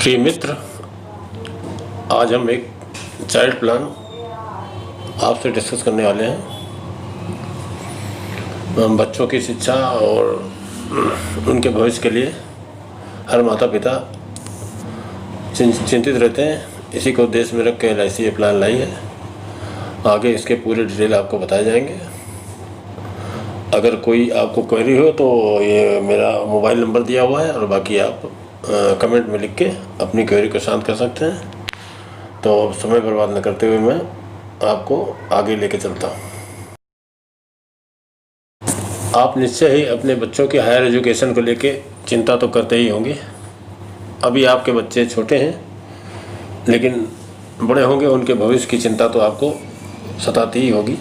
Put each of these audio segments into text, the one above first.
प्रिय मित्र, आज हम एक चाइल्ड प्लान आपसे डिस्कस करने वाले हैं। हम बच्चों की शिक्षा और उनके भविष्य के लिए हर माता पिता चिंतित रहते हैं। इसी को उद्देश्य में रख के LIC ये प्लान लाई है। आगे इसके पूरे डिटेल आपको बताए जाएंगे। अगर कोई आपको क्वेरी हो तो ये मेरा मोबाइल नंबर दिया हुआ है, और बाकी आप कमेंट में लिख के अपनी क्वेरी को शांत कर सकते हैं। तो समय बर्बाद न करते हुए मैं आपको आगे लेके चलता हूँ। आप निश्चय ही अपने बच्चों की हायर एजुकेशन को लेके चिंता तो करते ही होंगे। अभी आपके बच्चे छोटे हैं, लेकिन बड़े होंगे उनके भविष्य की चिंता तो आपको सताती ही होगी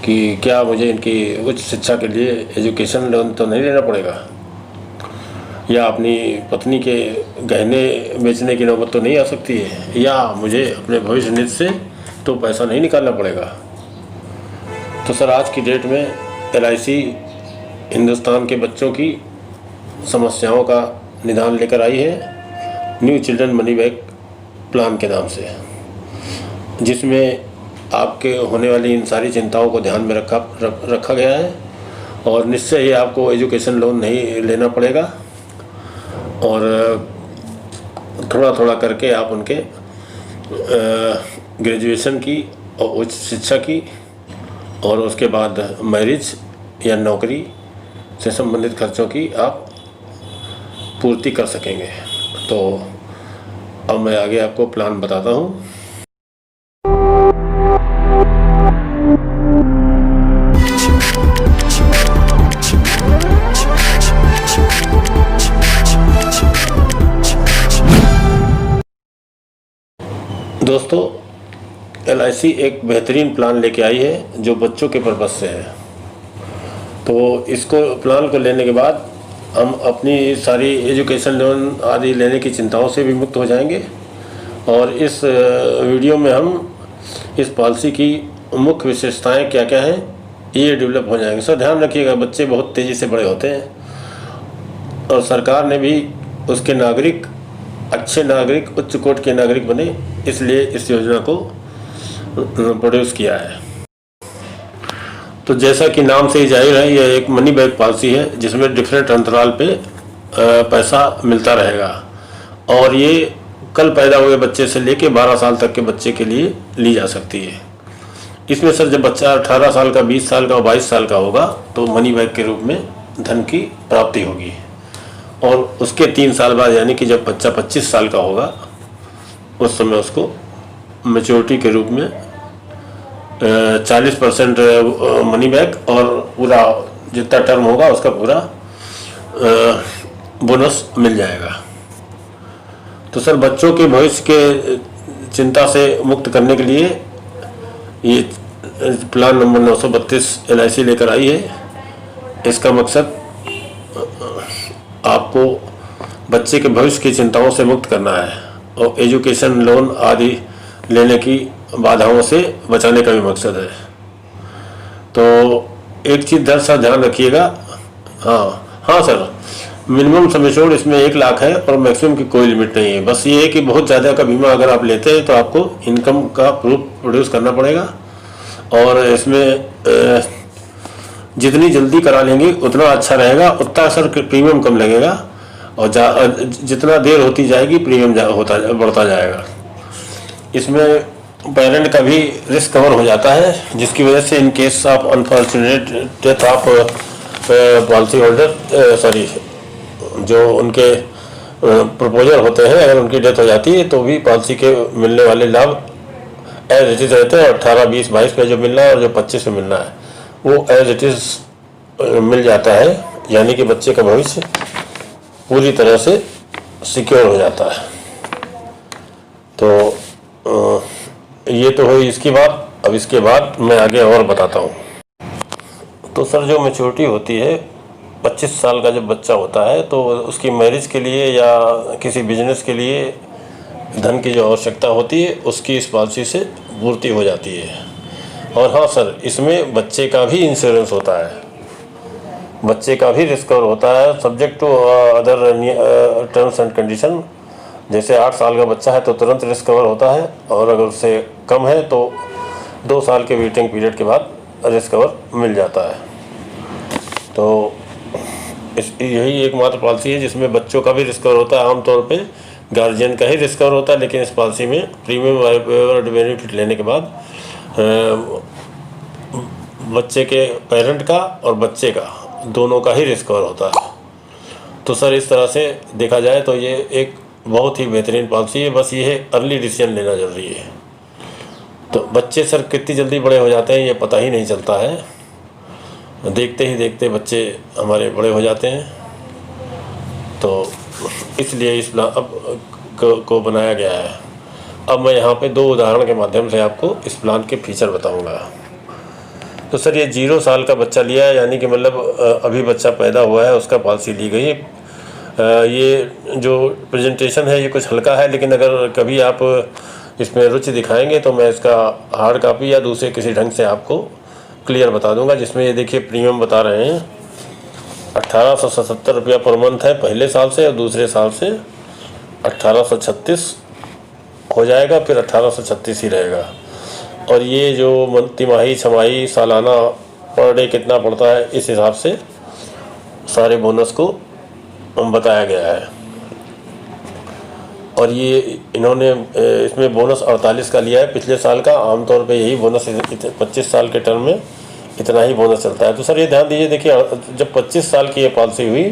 कि क्या मुझे इनकी उच्च शिक्षा के लिए एजुकेशन लोन तो नहीं लेना पड़ेगा, या अपनी पत्नी के गहने बेचने की नौबत तो नहीं आ सकती है, या मुझे अपने भविष्य निधि से तो पैसा नहीं निकालना पड़ेगा। तो सर, आज की डेट में LIC हिंदुस्तान के बच्चों की समस्याओं का निदान लेकर आई है new children money back plan के नाम से, जिसमें आपके होने वाली इन सारी चिंताओं को ध्यान में रखा गया है। और निश्चय ही आपको एजुकेशन लोन नहीं लेना पड़ेगा, और थोड़ा थोड़ा करके आप उनके ग्रेजुएशन की और उच्च शिक्षा की, और उसके बाद मैरिज या नौकरी से संबंधित खर्चों की आप पूर्ति कर सकेंगे। तो अब मैं आगे आपको प्लान बताता हूँ। दोस्तों, LIC एक बेहतरीन प्लान लेके आई है जो बच्चों के पर्पज़ से है। तो इसको प्लान को लेने के बाद हम अपनी सारी एजुकेशन लोन आदि लेने की चिंताओं से भी मुक्त हो जाएंगे। और इस वीडियो में हम इस पॉलिसी की मुख्य विशेषताएं क्या क्या हैं ये डेवलप हो जाएंगे। सर, ध्यान रखिएगा, बच्चे बहुत तेज़ी से बड़े होते हैं, और सरकार ने भी उसके नागरिक अच्छे नागरिक, उच्च कोटि के नागरिक बने, इसलिए इस योजना को प्रोड्यूस किया है। तो जैसा कि नाम से ही जाहिर है, यह एक मनी बैक पॉलिसी है जिसमें डिफरेंट अंतराल पे पैसा मिलता रहेगा, और ये कल पैदा हुए बच्चे से लेके 12 साल तक के बच्चे के लिए ली जा सकती है। इसमें सर, जब बच्चा 18 साल का, 20 साल का और 22 साल का होगा तो मनी बैक के रूप में धन की प्राप्ति होगी, और उसके 3 साल बाद, यानी कि जब बच्चा 25 साल का होगा, उस समय उसको मैच्योरिटी के रूप में 40% मनी बैक और पूरा जितना टर्म होगा उसका पूरा बोनस मिल जाएगा। तो सर, बच्चों के भविष्य के चिंता से मुक्त करने के लिए ये प्लान नंबर 932 LIC लेकर आई है। इसका मकसद आपको बच्चे के भविष्य की चिंताओं से मुक्त करना है, और एजुकेशन लोन आदि लेने की बाधाओं से बचाने का भी मकसद है। तो एक चीज़ दरअसल ध्यान रखिएगा। हाँ सर, मिनिमम सम एश्योर्ड इसमें 1 लाख है, और मैक्सिमम की कोई लिमिट नहीं है। बस ये है कि बहुत ज़्यादा का बीमा अगर आप लेते हैं तो आपको इनकम का प्रूफ प्रोड्यूस करना पड़ेगा, और इसमें जितनी जल्दी करा लेंगे उतना अच्छा रहेगा, उतना सर प्रीमियम कम लगेगा, और जितना देर होती जाएगी प्रीमियम बढ़ता जाएगा। इसमें पेरेंट का भी रिस्क कवर हो जाता है, जिसकी वजह से in case of unfortunate death of policy holder जो उनके प्रपोजर होते हैं, अगर उनकी डेथ हो जाती है तो भी पॉलिसी के मिलने वाले लाभ एज इट इज़ रहते हैं। 18, 20, 22 में जो मिलना है और जो 25 में मिलना है वो एज इट इज़ मिल जाता है, यानी कि बच्चे का भविष्य पूरी तरह से सिक्योर हो जाता है। तो ये तो हुई इसकी बात। अब इसके बाद मैं आगे और बताता हूँ। तो सर, जो मैच्योरिटी होती है, 25 साल का जब बच्चा होता है तो उसकी मैरिज के लिए या किसी बिजनेस के लिए धन की जो आवश्यकता होती है उसकी इस पॉलिसी से पूर्ति हो जाती है। और हाँ सर, इसमें बच्चे का भी इंश्योरेंस होता है, बच्चे का भी रिस्क कवर होता है, subject to other terms and condition जैसे 8 साल का बच्चा है तो तुरंत रिस्क कवर होता है, और अगर उससे कम है तो 2 साल के वेटिंग पीरियड के बाद रिस्क कवर मिल जाता है। तो यही एकमात्र पॉलिसी है जिसमें बच्चों का भी रिस्क कवर होता है। आमतौर पे गार्जियन का ही रिस्क कवर होता है, लेकिन इस पॉलिसी में प्रीमियम वेवर बेनिफिट लेने के बाद बच्चे के पेरेंट का और बच्चे का दोनों का ही रिस्क कवर होता है। तो सर इस तरह से देखा जाए तो ये एक बहुत ही बेहतरीन पॉलिसी है। बस ये है अर्ली डिसीजन लेना ज़रूरी है। तो बच्चे सर कितनी जल्दी बड़े हो जाते हैं ये पता ही नहीं चलता है, देखते ही देखते बच्चे हमारे बड़े हो जाते हैं। तो इसलिए इस प्लान अब को बनाया गया है। अब मैं यहाँ पे 2 उदाहरण के माध्यम से आपको इस प्लान के फीचर बताऊँगा। तो सर ये 0 साल का बच्चा लिया है, यानी कि मतलब अभी बच्चा पैदा हुआ है उसका पॉलिसी ली गई है। ये जो प्रेजेंटेशन है ये कुछ हल्का है, लेकिन अगर कभी आप इसमें रुचि दिखाएंगे तो मैं इसका हार्ड कॉपी या दूसरे किसी ढंग से आपको क्लियर बता दूंगा। जिसमें ये देखिए प्रीमियम बता रहे हैं 1877 रुपया पर मंथ है पहले साल से, और दूसरे साल से 1836 हो जाएगा, फिर 1836 ही रहेगा। और ये जो तिमाही, छमाही, सालाना पर डे कितना पड़ता है इस हिसाब से सारे बोनस को बताया गया है। और ये इन्होंने इसमें बोनस 48 का लिया है पिछले साल का। आमतौर पे यही बोनस 25 साल के टर्म में इतना ही बोनस चलता है। तो सर ये ध्यान दीजिए, देखिए जब 25 साल की ये पॉलिसी हुई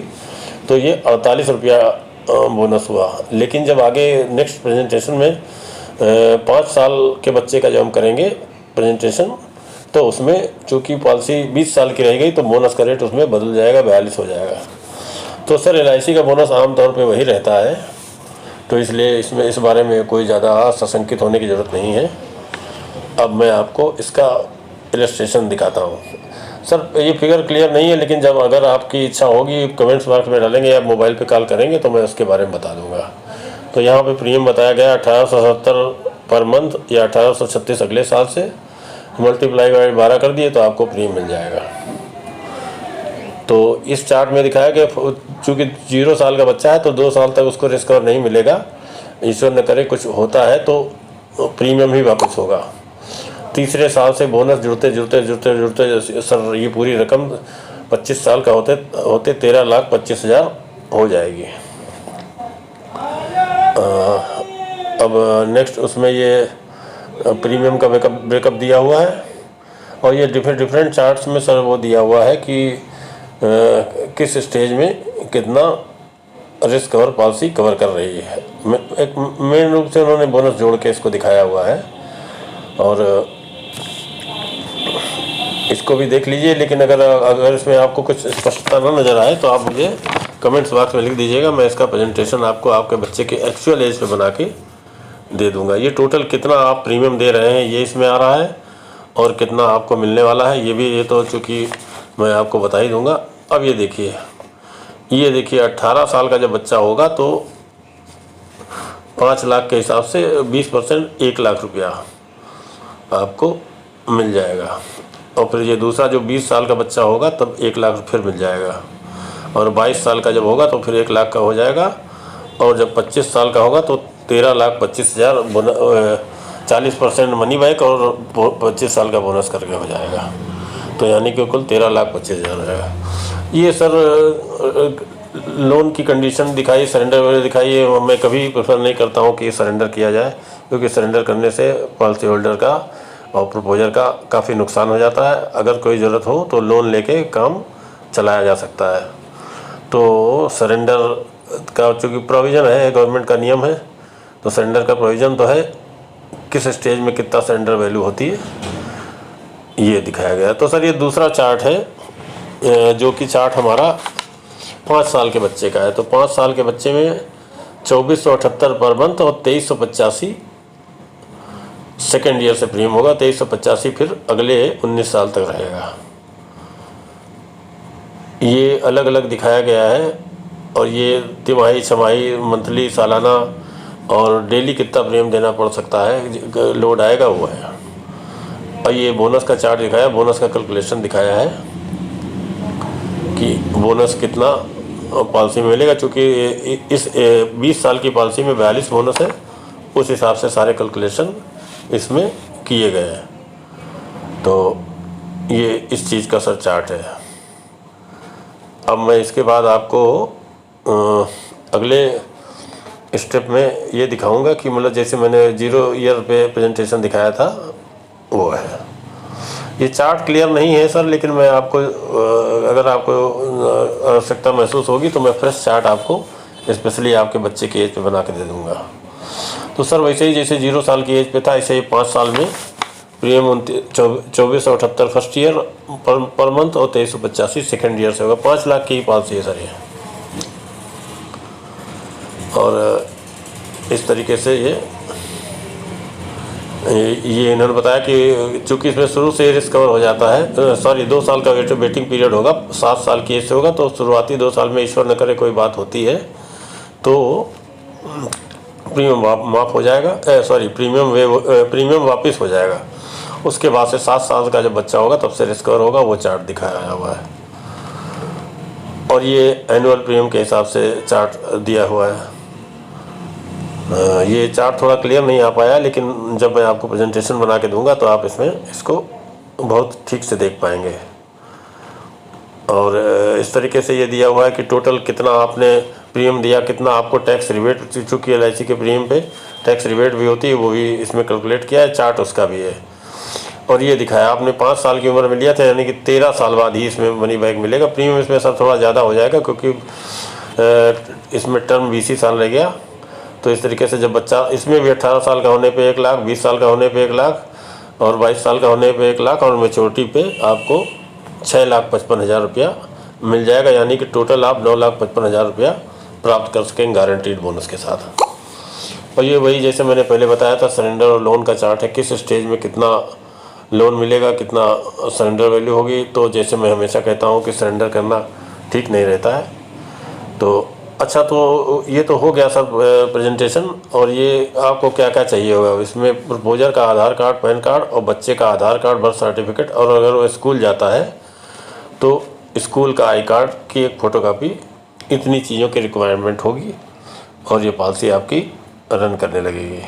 तो ये 48 रुपया बोनस हुआ, लेकिन जब आगे नेक्स्ट प्रेजेंटेशन में 5 साल के बच्चे का जब हम करेंगे प्रेजेंटेशन तो उसमें चूँकि पॉलिसी 20 साल की रह गई तो बोनस का रेट उसमें बदल जाएगा, 42 हो जाएगा। तो सर LIC का बोनस आमतौर पे वही रहता है, तो इसलिए इसमें इस बारे में कोई ज़्यादा सशंकित होने की ज़रूरत नहीं है। अब मैं आपको इसका इलस्ट्रेशन दिखाता हूँ। सर ये फिगर क्लियर नहीं है, लेकिन जब अगर आपकी इच्छा होगी कमेंट्स बॉक्स में डालेंगे या मोबाइल पे कॉल करेंगे तो मैं उसके बारे में बता दूंगा। तो यहाँ पे प्रीमियम बताया गया 1870 पर मंथ या 1836 अगले साल से, मल्टीप्लाई बाय 12 कर दिए तो आपको प्रीमियम मिल जाएगा। तो इस चार्ट में दिखाया गया चूँकि 0 साल का बच्चा है तो 2 साल तक उसको रिस्क कवर नहीं मिलेगा, ईश्वर न करे कुछ होता है तो प्रीमियम ही वापस होगा। तीसरे साल से बोनस जुड़ते सर ये पूरी रकम 25 साल का होते 13,25,000 हो जाएगी। अब नेक्स्ट उसमें ये प्रीमियम का ब्रेकअप दिया हुआ है, और ये डिफरेंट चार्ट्स में सर वो दिया हुआ है कि किस स्टेज में कितना रिस्क कवर पॉलिसी कवर कर रही है। एक मेन रूप से उन्होंने बोनस जोड़ के इसको दिखाया हुआ है, और इसको भी देख लीजिए। लेकिन अगर इसमें आपको कुछ स्पष्टता न नज़र आए तो आप मुझे कमेंट्स बॉक्स में लिख दीजिएगा, मैं इसका प्रेजेंटेशन आपको आपके बच्चे के एक्चुअल एज पे बना के दे दूंगा। ये टोटल कितना आप प्रीमियम दे रहे हैं ये इसमें आ रहा है, और कितना आपको मिलने वाला है ये भी, ये तो चूँकि मैं आपको बता ही दूँगा। अब ये देखिए 18 साल का जब बच्चा होगा तो 5 लाख के हिसाब से 20% 1 लाख रुपया आपको मिल जाएगा। और फिर ये दूसरा जो 20 साल का बच्चा होगा तब 1 लाख फिर मिल जाएगा, और 22 साल का जब होगा तो फिर 1 लाख का हो जाएगा, और जब 25 साल का होगा तो 13,25,000 40% मनी बैक और 25 साल का बोनस करके हो जाएगा। तो यानी कि कुल 13,25,000 रहेगा। ये सर लोन की कंडीशन दिखाई, सरेंडर वगैरह दिखाई। मैं कभी प्रेफर नहीं करता हूँ कि सरेंडर किया जाए, क्योंकि सरेंडर करने से पॉलिसी होल्डर का और प्रपोजर का काफ़ी नुकसान हो जाता है। अगर कोई ज़रूरत हो तो लोन लेके काम चलाया जा सकता है। तो सरेंडर का चूँकि प्रोविज़न है, गवर्नमेंट का नियम है, तो सरेंडर का प्रोविज़न तो है, किस स्टेज में कितना सरेंडर वैल्यू होती है ये दिखाया गया। तो सर ये दूसरा चार्ट है जो कि चार्ट हमारा 5 साल के बच्चे का है। तो 5 साल के बच्चे में 2478 पर मंथ और 2385 सेकेंड ईयर से प्रीमियम होगा, 2385 फिर अगले 19 साल तक रहेगा। ये अलग अलग दिखाया गया है, और ये तिमाही, छमाही, मंथली, सालाना और डेली कितना प्रीमियम देना पड़ सकता है, लोड आएगा वो है। और ये बोनस का चार्ट दिखाया, बोनस का कैलकुलेशन दिखाया है कि बोनस कितना पॉलिसी में मिलेगा, चूँकि इस 20 साल की पॉलिसी में 42 बोनस है, उस हिसाब से सारे कैलकुलेशन इसमें किए गए हैं। तो ये इस चीज़ का सर चार्ट है। अब मैं इसके बाद आपको अगले स्टेप में ये दिखाऊंगा कि मतलब जैसे मैंने 0 ईयर पे प्रेजेंटेशन दिखाया था वो है। ये चार्ट क्लियर नहीं है सर, लेकिन मैं आपको अगर आपको आवश्यकता महसूस होगी तो मैं फ्रेश चार्ट आपको स्पेशली आपके बच्चे की एज पे बना के दे दूँगा। तो सर वैसे ही जैसे 0 साल की एज पे था, ऐसे ही 5 साल में premium 2478 first year per month और 2385 सेकेंड ईयर से होगा। 5 लाख की पॉलिसी है सर ये। और इस तरीके से ये इन्होंने बताया कि चूँकि इसमें शुरू से रिस्क कवर हो जाता है, सॉरी 2 साल का वेटिंग पीरियड होगा, 7 साल की एज से होगा, तो शुरुआती 2 साल में ईश्वर न करे कोई बात होती है तो प्रीमियम माफ़ हो जाएगा, सॉरी प्रीमियम वापस हो जाएगा। उसके बाद से 7 साल का जब बच्चा होगा तब से रिस्क कवर होगा, वो चार्ट दिखाया हुआ है। और ये एनुअल प्रीमियम के हिसाब से चार्ट दिया हुआ है। ये चार्ट थोड़ा क्लियर नहीं आ पाया, लेकिन जब मैं आपको प्रेजेंटेशन बना के दूंगा तो आप इसमें इसको बहुत ठीक से देख पाएंगे। और इस तरीके से ये दिया हुआ है कि टोटल कितना आपने प्रीमियम दिया, कितना आपको टैक्स रिबेट, चूँकि LIC के प्रीमियम पे टैक्स रिबेट भी होती है, वो भी इसमें कैलकुलेट किया है, चार्ट उसका भी है। और ये दिखाया आपने 5 साल की उम्र में लिया था, यानी कि 13 साल बाद ही इसमें मनी बैक मिलेगा। प्रीमियम इसमें सर थोड़ा ज़्यादा हो जाएगा क्योंकि इसमें टर्म 20 साल रह गया। तो इस तरीके से जब बच्चा इसमें भी 18 साल का होने पे 1 लाख, 20 साल का होने पे 1 लाख और 22 साल का होने पे 1 लाख और मैच्योरिटी पे आपको 6,55,000 रुपया मिल जाएगा, यानी कि टोटल आप 9,55,000 रुपया प्राप्त कर सकेंगे गारंटीड बोनस के साथ। और ये वही जैसे मैंने पहले बताया था सरेंडर और लोन का चार्ट है, किस स्टेज में कितना लोन मिलेगा, कितना सरेंडर वैल्यू होगी। तो जैसे मैं हमेशा कहता हूँ कि सरेंडर करना ठीक नहीं रहता है। तो अच्छा, तो ये तो हो गया सर प्रेजेंटेशन। और ये आपको क्या क्या चाहिए होगा इसमें, प्रपोजर का आधार कार्ड, पैन कार्ड और बच्चे का आधार कार्ड, बर्थ सर्टिफिकेट, और अगर वो स्कूल जाता है तो स्कूल का आई कार्ड की एक फ़ोटोकॉपी। इतनी चीज़ों की रिक्वायरमेंट होगी और ये पॉलिसी आपकी रन करने लगेगी।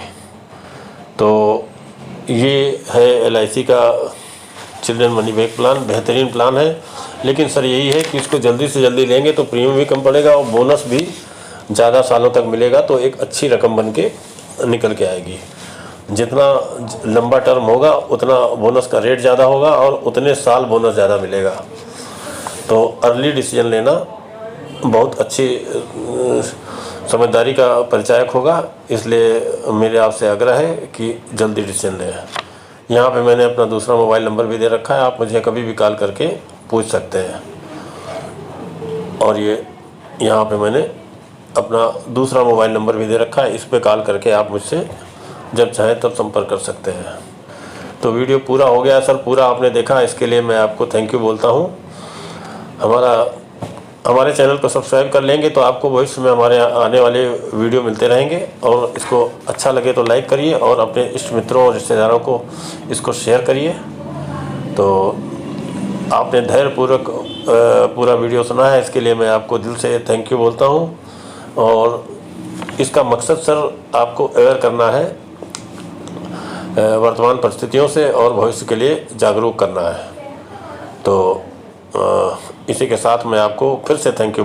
तो ये है LIC का चिल्ड्रन मनी बैक प्लान। बेहतरीन प्लान है, लेकिन सर यही है कि इसको जल्दी से जल्दी लेंगे तो प्रीमियम भी कम पड़ेगा और बोनस भी ज़्यादा सालों तक मिलेगा, तो एक अच्छी रकम बन के निकल के आएगी। जितना लंबा टर्म होगा उतना बोनस का रेट ज़्यादा होगा और उतने साल बोनस ज़्यादा मिलेगा। तो अर्ली डिसीजन लेना बहुत अच्छी समझदारी का परिचायक होगा, इसलिए मेरे आपसे आग्रह है कि जल्दी डिसीजन लें। यहाँ पे मैंने अपना दूसरा मोबाइल नंबर भी दे रखा है, आप मुझे कभी भी कॉल करके पूछ सकते हैं। और ये यहाँ पे मैंने अपना दूसरा मोबाइल नंबर भी दे रखा है, इस पे कॉल करके आप मुझसे जब चाहें तब संपर्क कर सकते हैं। तो वीडियो पूरा हो गया सर, पूरा आपने देखा, इसके लिए मैं आपको थैंक यू बोलता हूँ। हमारे चैनल को सब्सक्राइब कर लेंगे तो आपको भविष्य में हमारे आने वाले वीडियो मिलते रहेंगे। और इसको अच्छा लगे तो लाइक करिए और अपने इष्ट मित्रों और रिश्तेदारों को इसको शेयर करिए। तो आपने धैर्यपूर्वक पूरा वीडियो सुना है, इसके लिए मैं आपको दिल से थैंक यू बोलता हूँ। और इसका मकसद सर आपको अवेयर करना है वर्तमान परिस्थितियों से और भविष्य के लिए जागरूक करना है। तो इसी के साथ मैं आपको फिर से थैंक यू